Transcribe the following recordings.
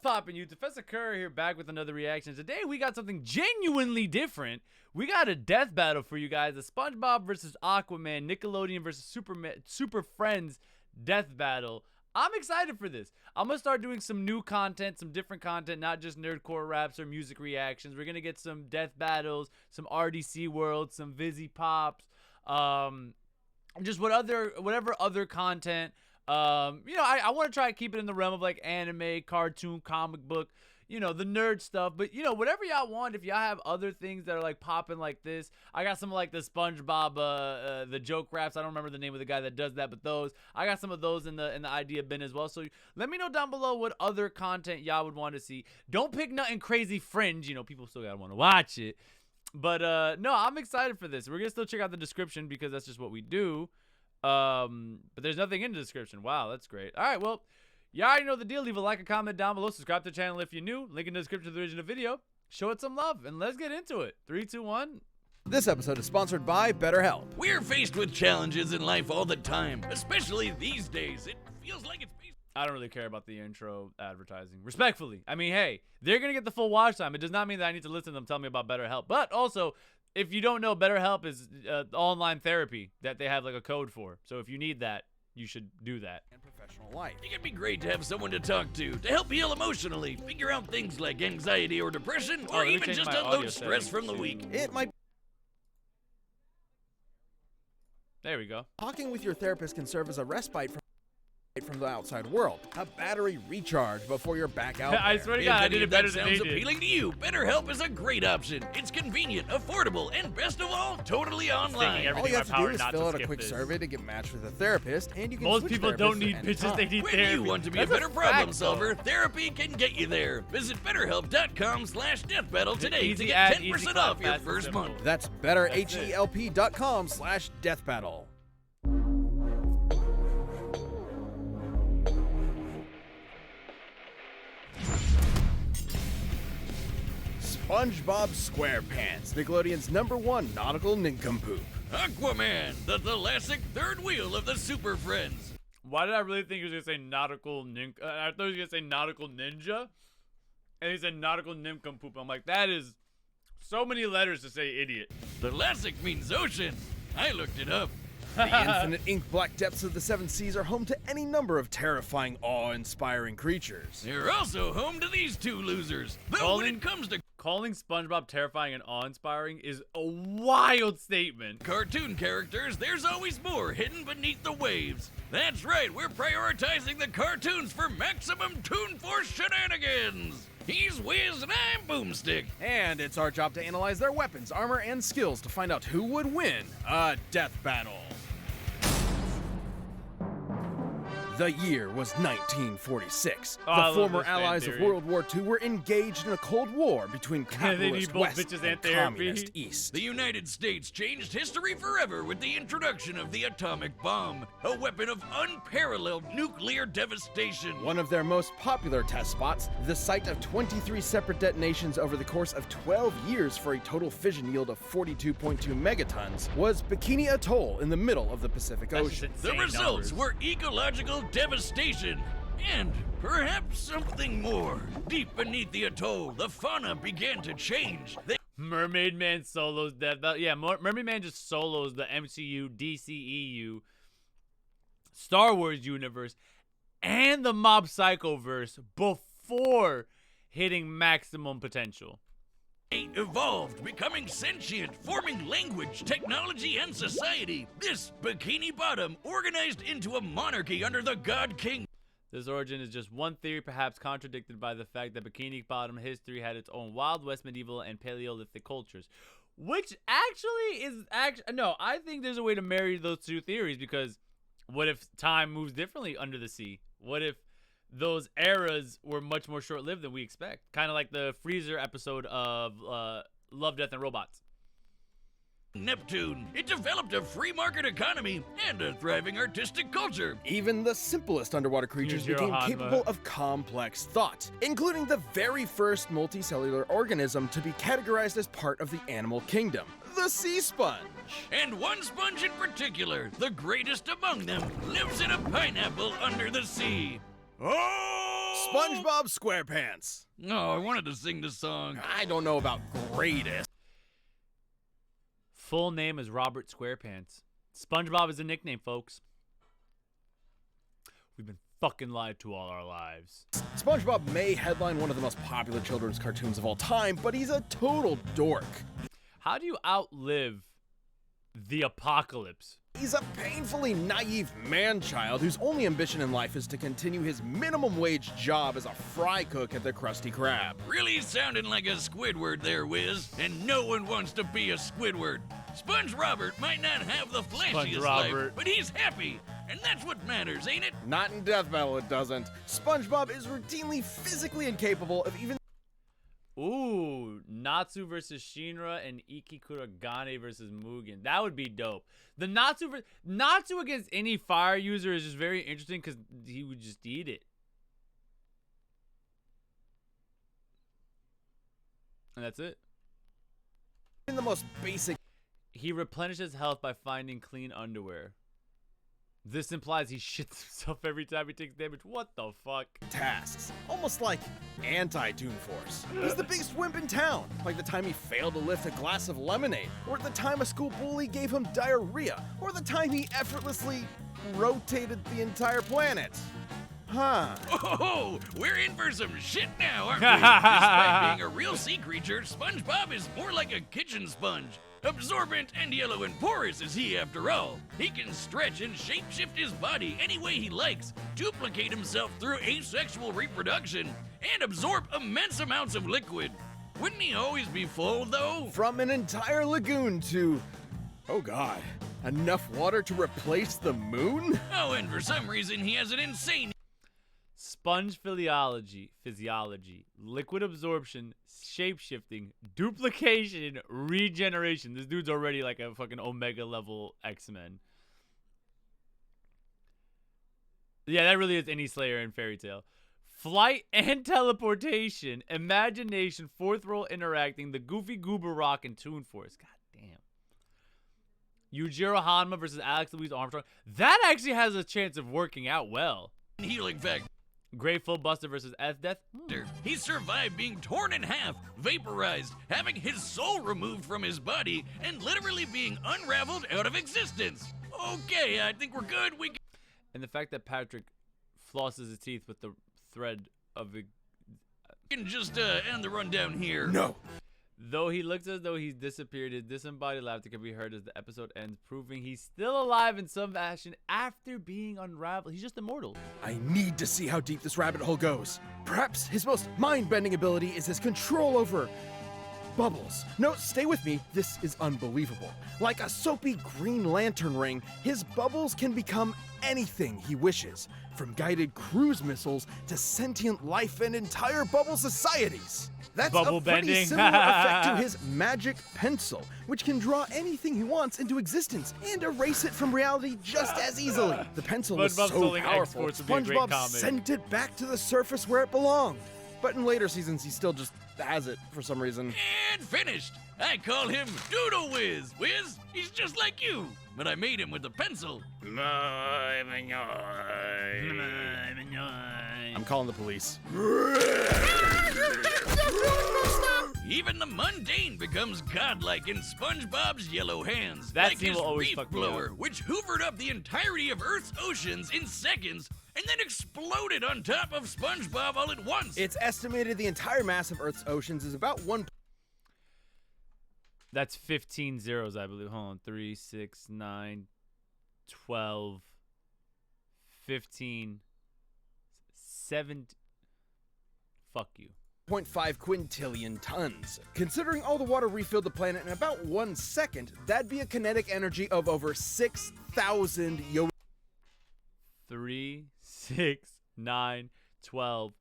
poppin', you? Professor Kuro here, back with another reaction. Today we got something genuinely different. We got a death battle for you guys. A SpongeBob versus Aquaman, Nickelodeon versus Super Friends death battle. I'm excited for this. I'm gonna start doing some new content, some different content, not just nerdcore raps or music reactions. We're gonna get some death battles, some RDC world, some Vizzy Pops, just whatever other content. You know, I want to try to keep it in the realm of like anime, cartoon, comic book, you know, the nerd stuff. But, you know, whatever y'all want, if y'all have other things that are like popping like this. I got some like the SpongeBob, the joke raps. I don't remember the name of the guy that does that, but those. I got some of those in the idea bin as well. So let me know down below what other content y'all would want to see. Don't pick nothing crazy fringe. You know, people still gotta want to watch it. But, no, I'm excited for this. We're gonna still check out the description because that's just what we do. But there's nothing in the description. Wow, that's great. All right, well, you already know the deal. Leave a like, a comment down below. Subscribe to the channel if you're new. Link in the description of the original video. Show it some love, and let's get into it. 3, 2, 1. This episode is sponsored by BetterHelp. We're faced with challenges in life all the time, especially these days. It feels like it's based. I don't really care about the intro advertising. Respectfully. I mean, hey, they're going to get the full watch time. It does not mean that I need to listen to them tell me about BetterHelp. But also, if you don't know, BetterHelp is online therapy that they have like a code for. So if you need that, you should do that. And professional life. It can be great to have someone to talk to help heal emotionally, figure out things like anxiety or depression, or even just unload stress from the week. It might. There we go. Talking with your therapist can serve as a respite from the outside world. A battery recharge before you're back out there. I swear to God, I did it better than they did. Appealing to you, BetterHelp is a great option. It's convenient, affordable, and best of all, totally online. All you have to do is fill out a quick survey to get matched with a therapist, and you can Most switch people don't need bitches, they need when therapy. You want to be a better problem solver, therapy can get you there. Visit BetterHelp.com/deathbattle today to get 10% off your first month. That's BetterHelp.com/deathbattle. SpongeBob SquarePants, Nickelodeon's #1 nautical nincompoop. Aquaman, the classic third wheel of the Super Friends. Why did I really think he was going to say nautical ninja? I thought he was going to say nautical ninja. And he said nautical nincompoop. I'm like, that is so many letters to say idiot. The classic means ocean. I looked it up. The infinite ink-black depths of the 7 seas are home to any number of terrifying, awe-inspiring creatures. They're also home to these two losers. Though when it comes to calling SpongeBob terrifying and awe-inspiring is a wild statement. Cartoon characters, there's always more hidden beneath the waves. That's right, we're prioritizing the cartoons for maximum Toon Force shenanigans. He's Wiz and I'm Boomstick. And it's our job to analyze their weapons, armor, and skills to find out who would win a death battle. The year was 1946. The former allies of World War II were engaged in a Cold War between capitalist West and communist East. The United States changed history forever with the introduction of the atomic bomb, a weapon of unparalleled nuclear devastation. One of their most popular test spots, the site of 23 separate detonations over the course of 12 years for a total fission yield of 42.2 megatons, was Bikini Atoll in the middle of the Pacific Ocean. The results were ecological devastation, and perhaps something more. Deep beneath the atoll, the fauna began to change. Mermaid Man solos death battle. Yeah, Mermaid Man just solos the MCU, DCEU, Star Wars universe, and the Mob Psycho verse before hitting maximum potential. They evolved, becoming sentient, forming language, technology, and society. This Bikini Bottom organized into a monarchy under the God King. This origin is just one theory, perhaps contradicted by the fact that Bikini Bottom history had its own Wild West, medieval, and Paleolithic cultures. Which actually is... No, I think there's a way to marry those two theories, because what if time moves differently under the sea? What if those eras were much more short-lived than we expect? Kind of like the Freezer episode of Love, Death, and Robots. Neptune. It developed a free market economy and a thriving artistic culture. Even the simplest underwater creatures became capable of complex thought, including the very first multicellular organism to be categorized as part of the animal kingdom, the sea sponge. And one sponge in particular, the greatest among them, lives in a pineapple under the sea. Oh! SpongeBob SquarePants. Oh, I wanted to sing the song. I don't know about greatest. Full name is Robert Squarepants. SpongeBob is a nickname, folks. We've been fucking lied to all our lives. SpongeBob may headline one of the most popular children's cartoons of all time, but he's a total dork. How do you outlive the apocalypse? He's a painfully naive man-child whose only ambition in life is to continue his minimum wage job as a fry cook at the Krusty Krab. Really sounding like a Squidward there, Wiz. And no one wants to be a Squidward. Sponge Robert might not have the flashiest life, but he's happy. And that's what matters, ain't it? Not in Death Battle, it doesn't. SpongeBob is routinely physically incapable of even... Ooh, Natsu versus Shinra and Iki Kurogane versus Mugen. That would be dope. The Natsu against any fire user is just very interesting because he would just eat it. And that's it. in the most basic... He replenishes health by finding clean underwear. This implies he shits himself every time he takes damage. What the fuck? tasks, almost like anti-Toon Force. He's the biggest wimp in town, like the time he failed to lift a glass of lemonade, or the time a school bully gave him diarrhea, or the time he effortlessly rotated the entire planet. Huh. Oh, we're in for some shit now, aren't we? Despite being a real sea creature, SpongeBob is more like a kitchen sponge. Absorbent and yellow and porous is he, after all. He can stretch and shapeshift his body any way he likes, duplicate himself through asexual reproduction, and absorb immense amounts of liquid. Wouldn't he always be full, though? From an entire lagoon to... oh god. Enough water to replace the moon? Oh, and for some reason he has an insane... Sponge physiology, liquid absorption, shapeshifting, duplication, regeneration. This dude's already like a fucking Omega level X-Men. Yeah, that really is any Slayer in Fairy Tail. Flight and teleportation, imagination, fourth role interacting, the Goofy Goober Rock, and Toon Force. God damn. Yujiro Hanma versus Alex Louise Armstrong. That actually has a chance of working out well. healing factor. Grateful Buster versus S-Death. He survived being torn in half, vaporized, having his soul removed from his body, and literally being unraveled out of existence. Okay, I think we're good. And the fact that Patrick flosses his teeth with the thread of the... can just end the rundown here. No. Though he looks as though he's disappeared, his disembodied laughter can be heard as the episode ends, proving he's still alive in some fashion after being unraveled. He's just immortal. I need to see how deep this rabbit hole goes. Perhaps his most mind-bending ability is his control over... bubbles. No, stay with me. This is unbelievable. Like a soapy Green Lantern ring, his bubbles can become anything he wishes, from guided cruise missiles to sentient life and entire bubble societies. That's Bubble a pretty bending. similar effect to his magic pencil, which can draw anything he wants into existence and erase it from reality just as easily. The pencil was SpongeBob so Stealing powerful, Exports would be a great SpongeBob comic. sent it back to the surface where it belonged. But in later seasons, he still just has it for some reason. And finished. I call him Doodle Whiz. Whiz, he's just like you, but I made him with a pencil. I'm calling the police. Even the mundane becomes godlike in SpongeBob's yellow hands. That like scene his will always reef fuck me blower, up. which hoovered up the entirety of Earth's oceans in seconds and then exploded on top of SpongeBob all at once. It's estimated the entire mass of Earth's oceans is about 1... That's 15 zeros, I believe. Hold on. 3, 6, 9, 12, 15, 7. Fuck you. 0.5 quintillion tons. Considering all the water refilled the planet in about 1 second, that'd be a kinetic energy of over 6,000 yo... 3, 6, 9, 12,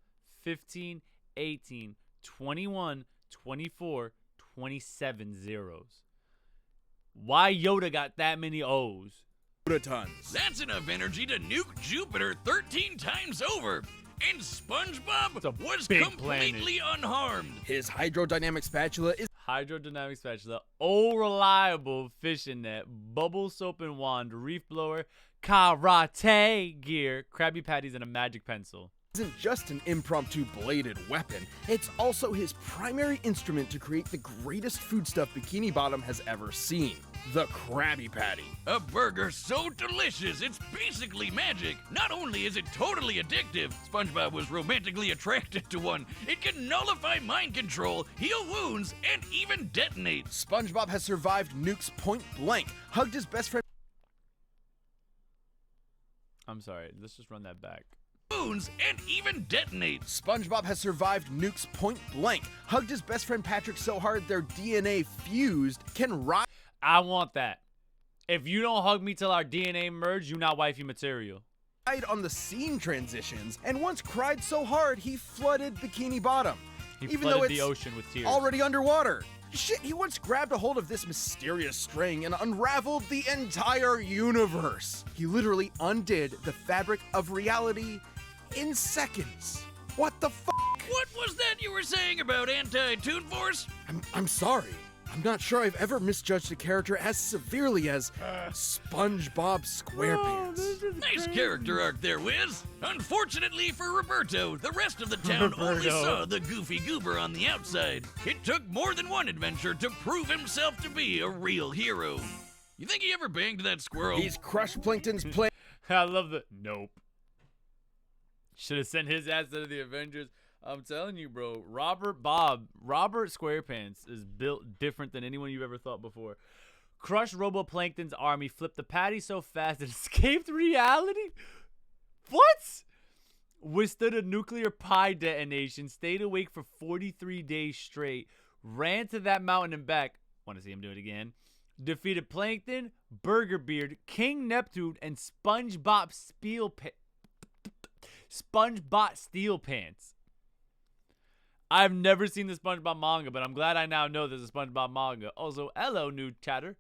15, 18, 21, 24, 27 zeros. Why Yoda got that many O's? tons. That's enough energy to nuke Jupiter 13 times over. And SpongeBob was big completely unharmed. His hydrodynamic spatula is Hydrodynamic spatula, old reliable fishing net, bubble soap and wand, reef blower, karate gear, Krabby Patties, and a magic pencil. isn't just an impromptu bladed weapon, it's also his primary instrument to create the greatest foodstuff Bikini Bottom has ever seen, the Krabby Patty. A burger so delicious, it's basically magic. Not only is it totally addictive, SpongeBob was romantically attracted to one. It can nullify mind control, heal wounds, and even detonate. SpongeBob has survived nukes point blank, hugged his best friend. I'm sorry, let's just run that back. Wounds and even detonate. SpongeBob has survived nukes point blank, hugged his best friend Patrick so hard their DNA fused, can ride. I want that. If you don't hug me till our DNA merge, you not wifey material. On the scene transitions, and once cried so hard he flooded Bikini Bottom. He even flooded though it's the ocean with tears. already underwater. Shit, he once grabbed a hold of this mysterious string and unraveled the entire universe. He literally undid the fabric of reality in seconds. What the fuck? What was that you were saying about anti-Toon Force? I'm sorry. I'm not sure I've ever misjudged a character as severely as SpongeBob SquarePants. Nice character arc there, Wiz. Unfortunately for Roberto, the rest of the town only saw the goofy goober on the outside. It took more than one adventure to prove himself to be a real hero. You think he ever banged that squirrel? He's crushed Plankton's plan. I love the nope. Should have sent his ass to the Avengers. I'm telling you, bro. Robert SquarePants is built different than anyone you've ever thought before. Crushed Roboplankton's army, flipped the patty so fast it escaped reality. What? Withstood a nuclear pie detonation, stayed awake for 43 days straight, ran to that mountain and back. Want to see him do it again? Defeated Plankton, Burger Beard, King Neptune, and SpongeBob Steel Pants. I've never seen the SpongeBob manga, but I'm glad I now know there's a SpongeBob manga. Also, hello, new chatter.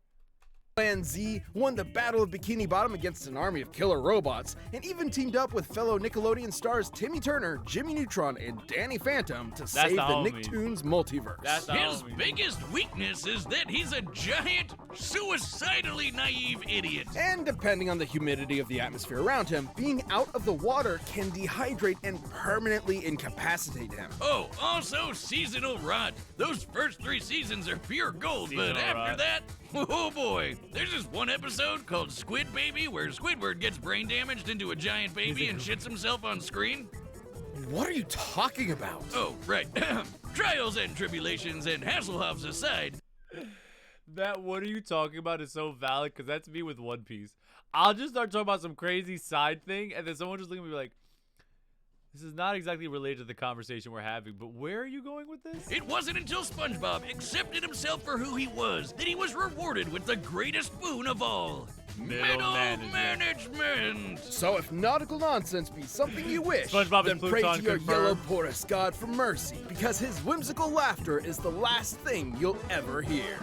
Plan Z won the Battle of Bikini Bottom against an army of killer robots, and even teamed up with fellow Nickelodeon stars Timmy Turner, Jimmy Neutron, and Danny Phantom to save the Nicktoons multiverse. His biggest weakness is that he's a giant, suicidally naive idiot. And depending on the humidity of the atmosphere around him, being out of the water can dehydrate and permanently incapacitate him. Oh, also seasonal rot. Those first 3 seasons are pure gold, but after that, oh boy. There's this one episode called Squid Baby where Squidward gets brain damaged into a giant baby and shits himself on screen. What are you talking about? Oh, right. Trials and tribulations and Hasselhoffs aside. That what are you talking about is so valid because that's me with One Piece. I'll just start talking about some crazy side thing and then someone just look at me like, this is not exactly related to the conversation we're having, but where are you going with this? It wasn't until SpongeBob accepted himself for who he was that he was rewarded with the greatest boon of all. Middle management. So if nautical nonsense be something you wish, SpongeBob then and pray to Pluton your confirmed. yellow porous god for mercy, because his whimsical laughter is the last thing you'll ever hear.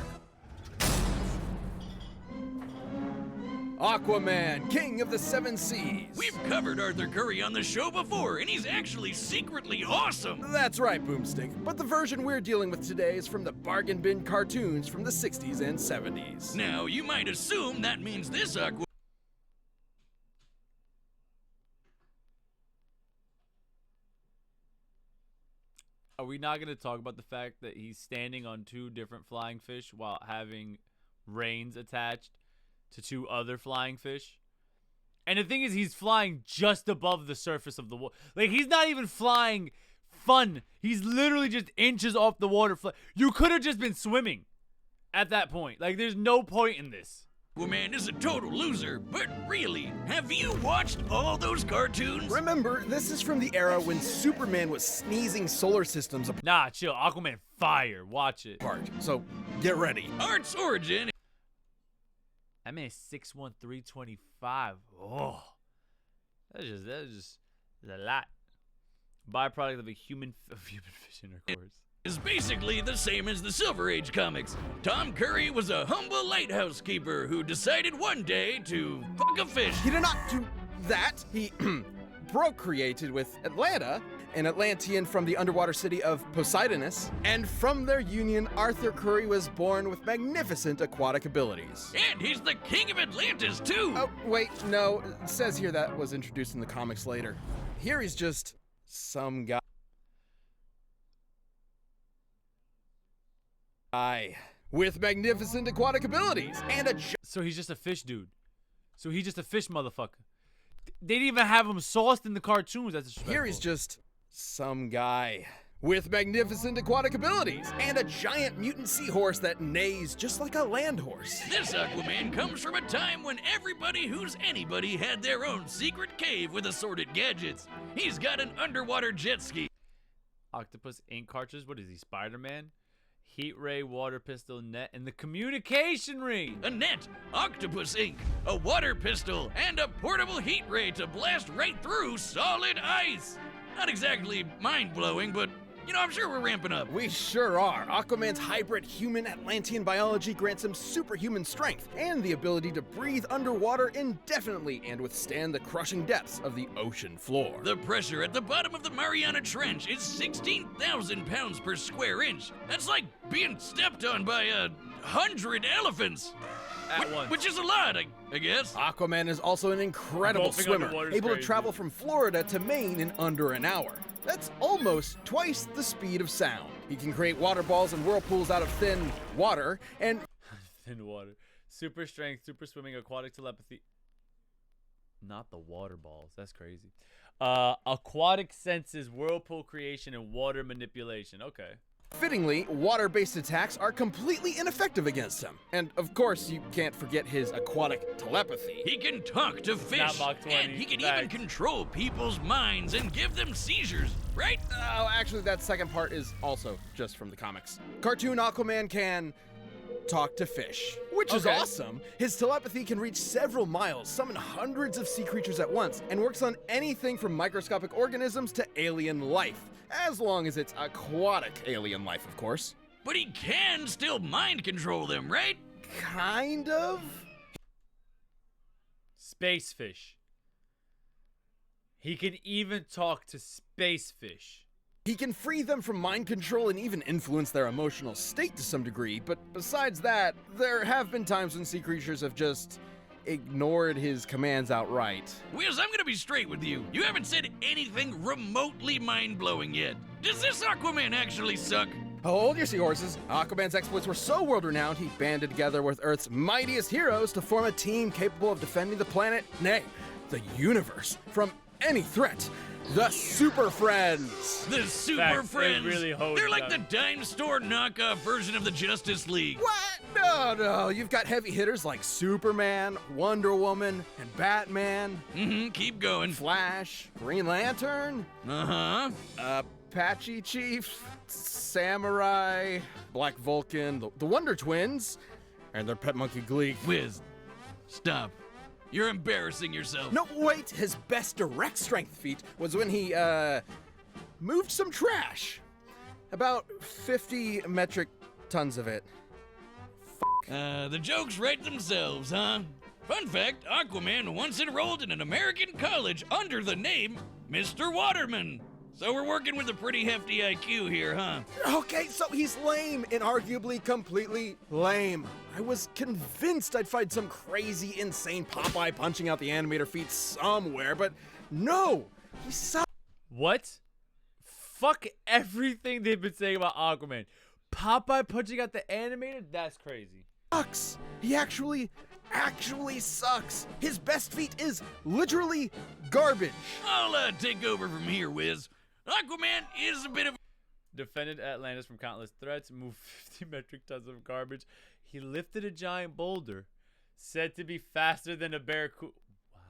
Aquaman, king of the 7 seas. We've covered Arthur Curry on the show before, and he's actually secretly awesome. That's right, Boomstick. But the version we're dealing with today is from the bargain bin cartoons from the 60s and 70s. Now, you might assume that means this Aqua... Are we not going to talk about the fact that he's standing on 2 different flying fish while having reins attached to 2 other flying fish? And the thing is, he's flying just above the surface of the water. Like, he's not even flying fun. He's literally just inches off the water. You could have just been swimming at that point. Like, there's no point in this. Aquaman is a total loser, but really, have you watched all those cartoons? Remember, this is from the era when Superman was sneezing solar systems Nah, chill. Aquaman fire. Watch it. apart. So, get ready. Art's origin... That man's 6'1", 325. Oh, that's just a lot. Byproduct of a human fish intercourse. Is basically the same as the Silver Age comics. Tom Curry was a humble lighthouse keeper who decided one day to fuck a fish. He did not do that. He procreated with Atlanta, an Atlantean from the underwater city of Poseidonus, and from their union, Arthur Curry was born with magnificent aquatic abilities. And he's the king of Atlantis, too. Oh, wait, no, it says here that was introduced in the comics later. Here he's just some guy with magnificent aquatic abilities and a So he's just a fish dude. So he's just a fish motherfucker. They didn't even have him sauced in the cartoons. That's disrespectful. Here he's just some guy with magnificent aquatic abilities and a giant mutant seahorse that neighs just like a land horse. This Aquaman comes from a time when everybody who's anybody had their own secret cave with assorted gadgets. He's got an underwater jet ski. Octopus ink cartridge. What is he, Spider-Man? Heat ray, water pistol, net, and the communication ring. A net, octopus ink, a water pistol, and a portable heat ray to blast right through solid ice. Not exactly mind-blowing, but, you know, I'm sure we're ramping up. We sure are. Aquaman's hybrid human Atlantean biology grants him superhuman strength and the ability to breathe underwater indefinitely and withstand the crushing depths of the ocean floor. The pressure at the bottom of the Mariana Trench is 16,000 pounds per square inch. That's like being stepped on by 100 elephants. At once. Which is a lot, I guess. Aquaman is also an incredible Golfing swimmer, underwater is able to crazy. travel from Florida to Maine in under an hour. That's almost twice the speed of sound. He can create water balls and whirlpools out of thin water, and Thin water. Super strength, super swimming, aquatic telepathy. Not the water balls. That's crazy. Aquatic senses, whirlpool creation, and water manipulation. Okay. fittingly, water-based attacks are completely ineffective against him. And of course, you can't forget his aquatic telepathy. He can talk to fish, Not Mach 20. and he can even Facts. control people's minds and give them seizures, right? Oh, actually, that second part is also just from the comics. Cartoon Aquaman can talk to fish, which is Okay. awesome. His telepathy can reach several miles, summon hundreds of sea creatures at once, and works on anything from microscopic organisms to alien life. As long as it's aquatic alien life, of course. But he can still mind control them, right? Kind of? Space fish. He can even talk to space fish. He can free them from mind control and even influence their emotional state to some degree, but besides that, there have been times when sea creatures have just ignored his commands outright. Wiz, I'm gonna be straight with you. You haven't said anything remotely mind-blowing yet. Does this Aquaman actually suck? Hold your seahorses. Aquaman's exploits were so world-renowned, he banded together with Earth's mightiest heroes to form a team capable of defending the planet, nay, the universe, from any threat. The Super Friends. The Super Facts, they Friends. really hosed They're like the them. dime store knockoff version of the Justice League. What? No, you've got heavy hitters like Superman, Wonder Woman, and Batman, Keep going. Flash, Green Lantern, Uh-huh. Apache Chief, Samurai, Black Vulcan, the Wonder Twins, and their pet monkey Gleek. Wiz, stop. You're embarrassing yourself. No, wait, his best direct strength feat was when he, moved some trash. About 50 metric tons of it. The jokes write themselves, huh? Fun fact, Aquaman once enrolled in an American college under the name Mr. Waterman. So we're working with a pretty hefty IQ here, huh? Okay, so he's lame, and arguably completely lame. I was convinced I'd find some crazy, insane Popeye punching out the animator feat somewhere, but no, he sucks. What? Fuck everything they've been saying about Aquaman. Popeye punching out the animator? That's crazy. He actually sucks. His best feat is literally garbage. I'll take over from here, Wiz. Aquaman is a bit of Defended Atlantis from countless threats, moved 50 metric tons of garbage. He lifted a giant boulder, said to be faster than a barracuda. Wow.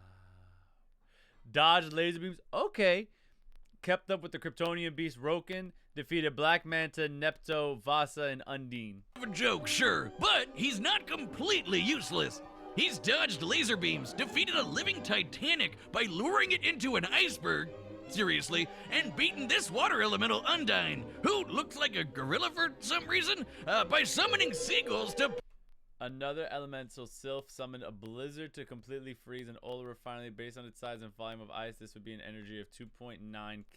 Dodged laser beams. Okay. Kept up with the Kryptonian beast Roken. Defeated Black Manta, Nepto, Vasa, and Undine. a joke, sure, but he's not completely useless. He's dodged laser beams, defeated a living Titanic by luring it into an iceberg, seriously, and beaten this water elemental Undine, who looks like a gorilla for some reason, by summoning seagulls to... Another elemental Sylph summoned a blizzard to completely freeze an oil refinery based on its size and volume of ice. This would be an energy of 2.9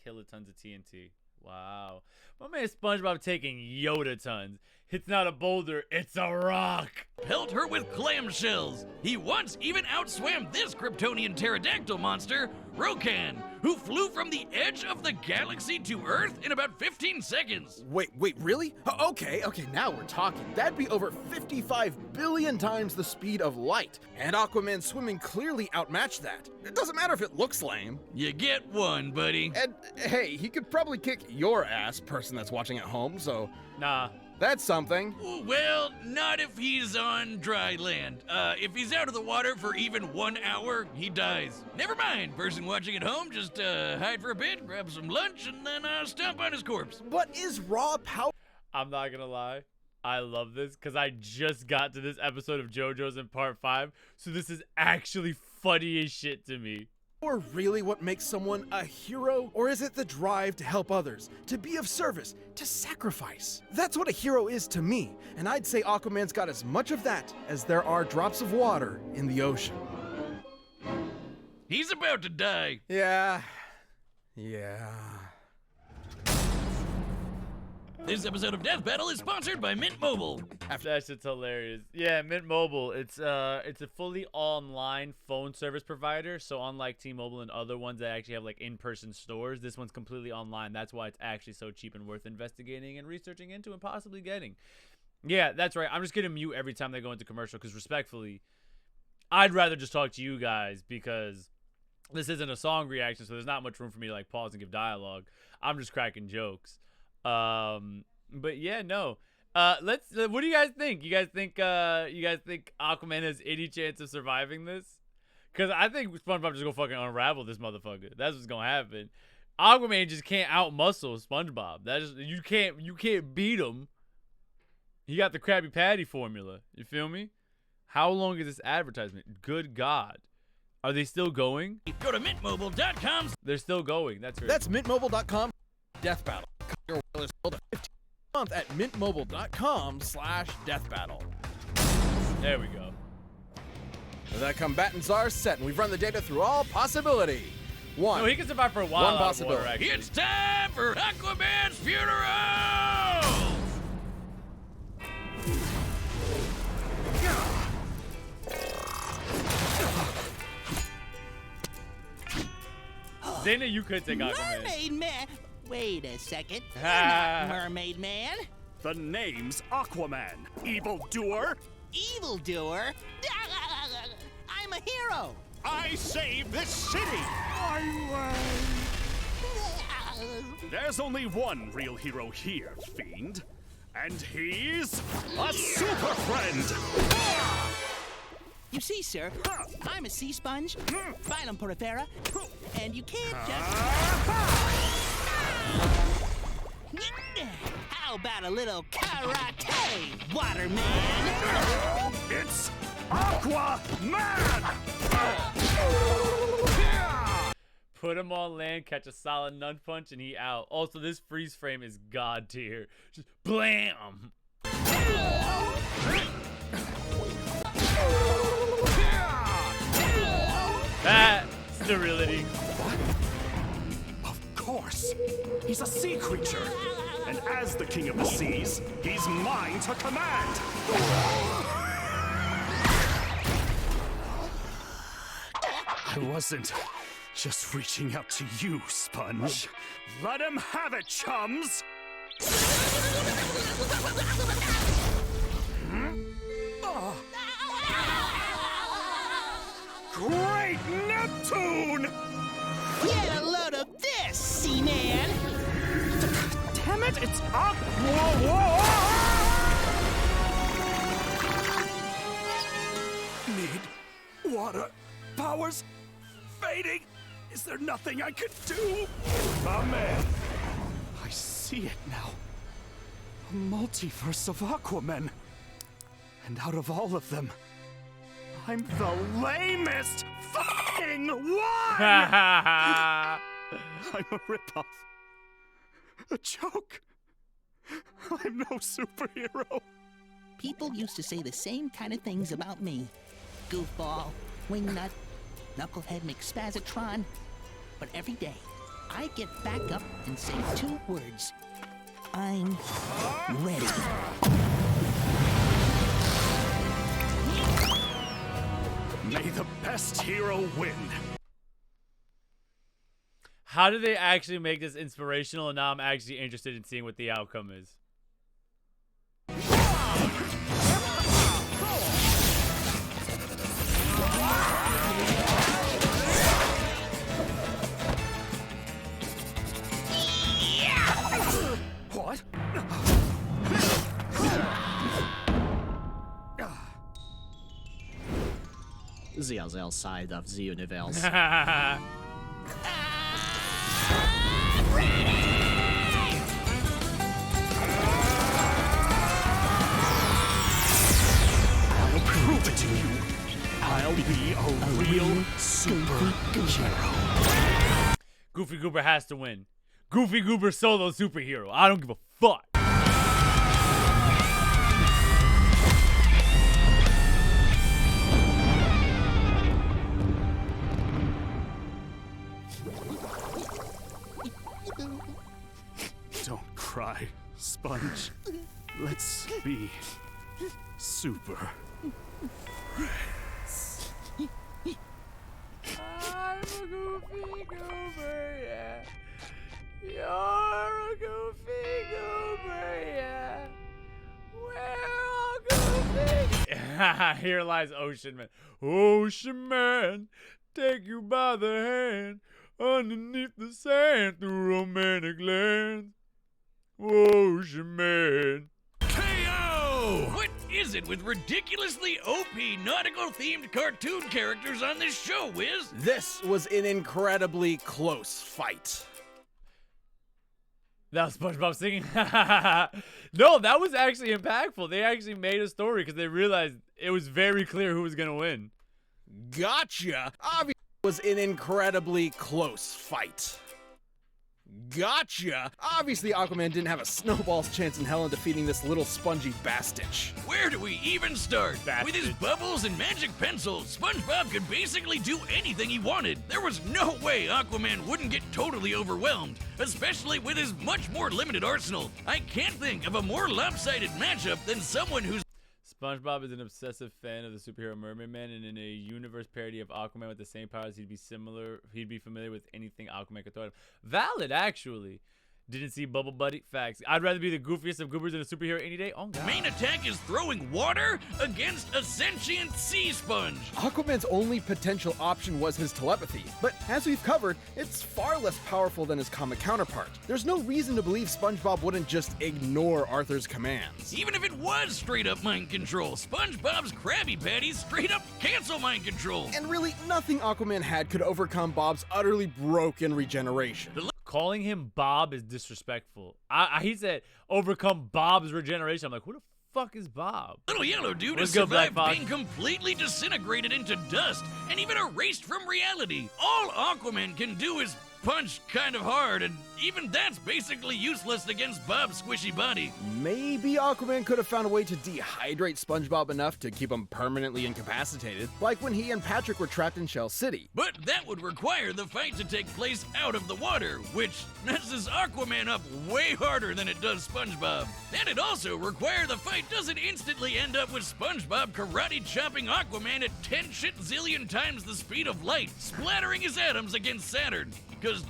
kilotons of TNT. Wow. My man SpongeBob taking Yoda tons. It's not a boulder, it's a rock. Pelt her with clamshells. He once even outswam this Kryptonian pterodactyl monster, Rokan, who flew from the edge of the galaxy to Earth in about 15 seconds. Wait, really? Okay, now we're talking. That'd be over 55 billion times the speed of light. And Aquaman's swimming clearly outmatched that. It doesn't matter if it looks lame. You get one, buddy. And hey, he could probably kick your ass, person that's watching at home, so Nah. that's something. Well, not if he's on dry land. If he's out of the water for even 1 hour, he dies. Never mind, person watching at home, just hide for a bit, grab some lunch, and then stomp on his corpse. What is raw power? I'm not gonna lie. I love this because I just got to this episode of JoJo's in part 5, so this is actually funny as shit to me. Or really what makes someone a hero? Or is it the drive to help others, to be of service, to sacrifice? That's what a hero is to me, and I'd say Aquaman's got as much of that as there are drops of water in the ocean. He's about to die. Yeah. This episode of Death Battle is sponsored by Mint Mobile. That shit's hilarious. Yeah, Mint Mobile. It's a fully online phone service provider. So unlike T-Mobile and other ones that actually have like in-person stores, this one's completely online. That's why it's actually so cheap and worth investigating and researching into and possibly getting. Yeah, that's right. I'm just gonna mute every time they go into commercial because respectfully, I'd rather just talk to you guys because this isn't a song reaction, so there's not much room for me to like pause and give dialogue. I'm just cracking jokes. But yeah, no. What do you guys think? You guys think Aquaman has any chance of surviving this? Cause I think SpongeBob just gonna fucking unravel this motherfucker. That's what's gonna happen. Aquaman just can't outmuscle SpongeBob. You can't beat him. He got the Krabby Patty formula. You feel me? How long is this advertisement? Good God. Are they still going? Go to mintmobile.com. They're still going. That's right. That's mintmobile.com. Death Battle. Your wireless build a 15 month at mintmobile.com/deathbattle. There we go. The combatants are set, and we've run the data through all possibility. No, he can survive for a while. One out of water, possibility. actually. It's time for Aquaman's funeral! Dana, you could take Aquaman. Mermaid Man! Wait a second. You're not Mermaid Man. The name's Aquaman. Evildoer. Evildoer? I'm a hero. I saved this city. There's only one real hero here, fiend. And he's a super friend. You see, sir, I'm a sea sponge, phylum porifera, and you can't just... How about a little karate, Waterman? It's Aquaman! Put him on land, catch a solid nun punch, and he out. Also, this freeze frame is god tier. Just blam! That sterility. Of course. He's a sea creature. And as the king of the seas, he's mine to command. I wasn't just reaching out to you, Sponge. Let him have it, chums! Great Neptune! Get a load of this, Seaman! Damn it, it's Aqua! Need water. Powers fading. Is there nothing I could do? Amen. I see it now. A multiverse of Aquaman. And out of all of them, I'm the lamest fucking one! I'm a ripoff. A joke. I'm no superhero. People used to say the same kind of things about me. Goofball, wingnut, knucklehead McSpazatron. But every day, I get back up and say 2 words. I'm ready. May the best hero win. How do they actually make this inspirational? And now I'm actually interested in seeing what the outcome is. What? The other side of the universe. I'll prove it to you. I'll be a real superhero. Goofy Goober has to win. Goofy Goober solo superhero. I don't give a fuck. Don't cry, Sponge. Let's be super. I'm a Goofy Goober, yeah. You're a Goofy Goober, yeah. We're all Goofy. Here lies Ocean Man. Ocean Man, take you by the hand underneath the sand through romantic lands. Ocean Man. KO! What is it with ridiculously OP nautical-themed cartoon characters on this show, Wiz? This was an incredibly close fight. That was SpongeBob singing. No, that was actually impactful. They actually made a story because they realized it was very clear who was going to win. Gotcha! Obviously, it was an incredibly close fight. Gotcha! Obviously, Aquaman didn't have a snowball's chance in hell in defeating this little spongy bastich. Where do we even start? Bastard. With his bubbles and magic pencils, SpongeBob could basically do anything he wanted. There was no way Aquaman wouldn't get totally overwhelmed, especially with his much more limited arsenal. I can't think of a more lopsided matchup than someone who's SpongeBob is an obsessive fan of the superhero Mermaid Man, and in a universe parody of Aquaman with the same powers, he'd be familiar with anything Aquaman could throw at him. Valid, actually. Didn't see Bubble Buddy? Facts. I'd rather be the goofiest of goobers than a superhero any day. Oh, God. main attack is throwing water against a sentient sea sponge. Aquaman's only potential option was his telepathy, but as we've covered, it's far less powerful than his comic counterpart. There's no reason to believe SpongeBob wouldn't just ignore Arthur's commands. Even if it was straight up mind control, SpongeBob's Krabby Patties straight up cancel mind control. And really, nothing Aquaman had could overcome Bob's utterly broken regeneration. Calling him Bob is disrespectful. He said overcome Bob's regeneration. I'm like, who the fuck is Bob? Little yellow dude has Let's go, Black survived Fox. being completely disintegrated into dust and even erased from reality. All Aquaman can do is punch kind of hard, and even that's basically useless against Bob's squishy body. Maybe Aquaman could have found a way to dehydrate SpongeBob enough to keep him permanently incapacitated, like when he and Patrick were trapped in Shell City. But that would require the fight to take place out of the water, which messes Aquaman up way harder than it does SpongeBob. And it also require the fight doesn't instantly end up with SpongeBob karate chopping Aquaman at 10 shit zillion times the speed of light, splattering his atoms against Saturn. Because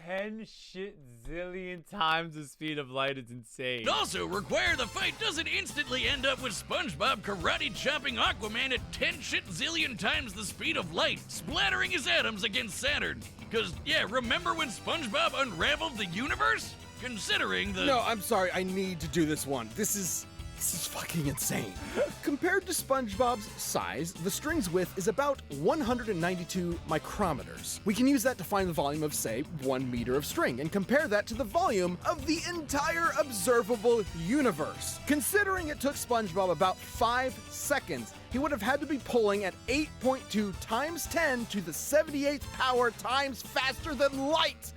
10 shit zillion times the speed of light is insane. it also require the fight doesn't instantly end up with SpongeBob karate chopping Aquaman at 10 shit zillion times the speed of light, splattering his atoms against Saturn. Because, yeah, remember when SpongeBob unraveled the universe? Considering the... No, I'm sorry, I need to do this one. This is fucking insane. Compared to SpongeBob's size, the string's width is about 192 micrometers. We can use that to find the volume of, say, 1 meter of string, and compare that to the volume of the entire observable universe. Considering it took SpongeBob about 5 seconds, he would have had to be pulling at 8.2 times 10 to the 78th power times faster than light.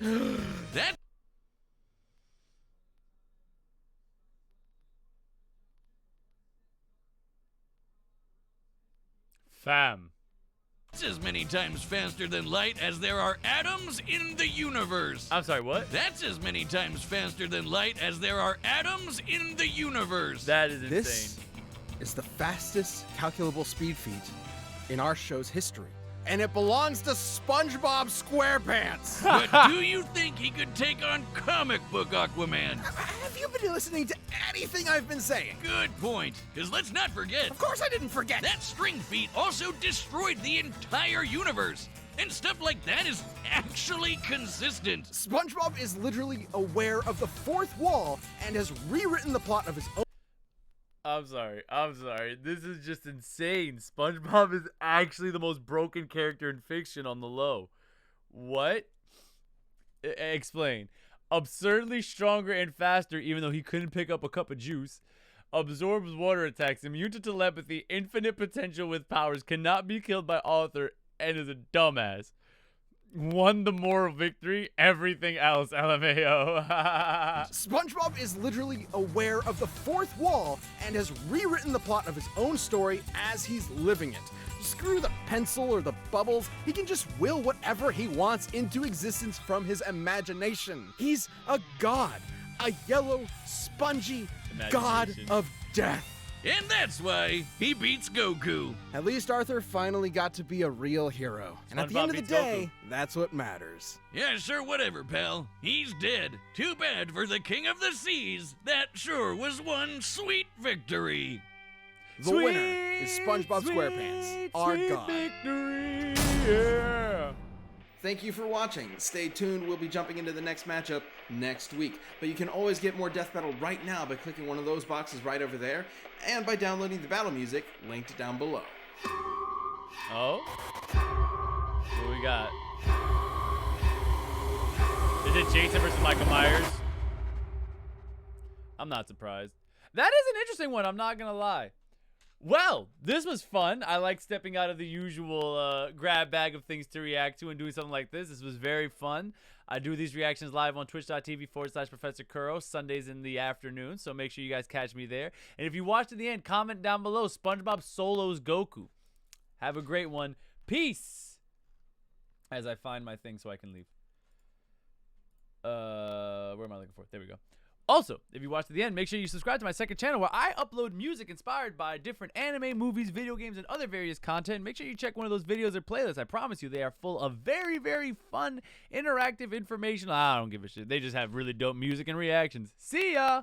That Fam. That's as many times faster than light as there are atoms in the universe. I'm sorry, what? That's as many times faster than light as there are atoms in the universe. That is insane. This is the fastest calculable speed feat in our show's history. And it belongs to SpongeBob SquarePants. But do you think he could take on comic book Aquaman? Have you been listening to anything I've been saying? Good point. Because let's not forget, Of course I didn't forget. that string feat also destroyed the entire universe. And stuff like that is actually consistent. SpongeBob is literally aware of the fourth wall and has rewritten the plot of his own. I'm sorry. This is just insane. SpongeBob is actually the most broken character in fiction on the low. What? Explain. Absurdly stronger and faster even though he couldn't pick up a cup of juice. Absorbs water attacks. Immune to telepathy. Infinite potential with powers. Cannot be killed by author. And is a dumbass. Won the moral victory. Everything else, LMAO. SpongeBob is literally aware of the fourth wall and has rewritten the plot of his own story as he's living it. Screw the pencil or the bubbles. He can just will whatever he wants into existence from his imagination. He's a god. A yellow, spongy god of death. And that's why he beats Goku. At least Arthur finally got to be a real hero. And at the SpongeBob end of the beats day, that's what matters. Yeah, sure, whatever, pal. He's dead. Too bad for the King of the Seas. That sure was one sweet victory. The winner is SpongeBob SquarePants, our god. Victory. Yeah. Thank you for watching. Stay tuned. We'll be jumping into the next matchup next week. But you can always get more Death Battle right now by clicking one of those boxes right over there and by downloading the battle music linked down below. Oh? What we got? Is it Jason versus Michael Myers? I'm not surprised. That is an interesting one, I'm not gonna lie. Well, this was fun. I like stepping out of the usual grab bag of things to react to and doing something like this. This was very fun. I do these reactions live on twitch.tv/Professor Kuro Sundays in the afternoon, so make sure you guys catch me there. And if you watch to the end, comment down below, SpongeBob solos Goku. Have a great one. Peace! As I find my thing so I can leave. Where am I looking for? There we go. Also, if you watch to the end, make sure you subscribe to my second channel where I upload music inspired by different anime, movies, video games, and other various content. Make sure you check one of those videos or playlists. I promise you they are full of very, very fun, interactive information. I don't give a shit. They just have really dope music and reactions. See ya!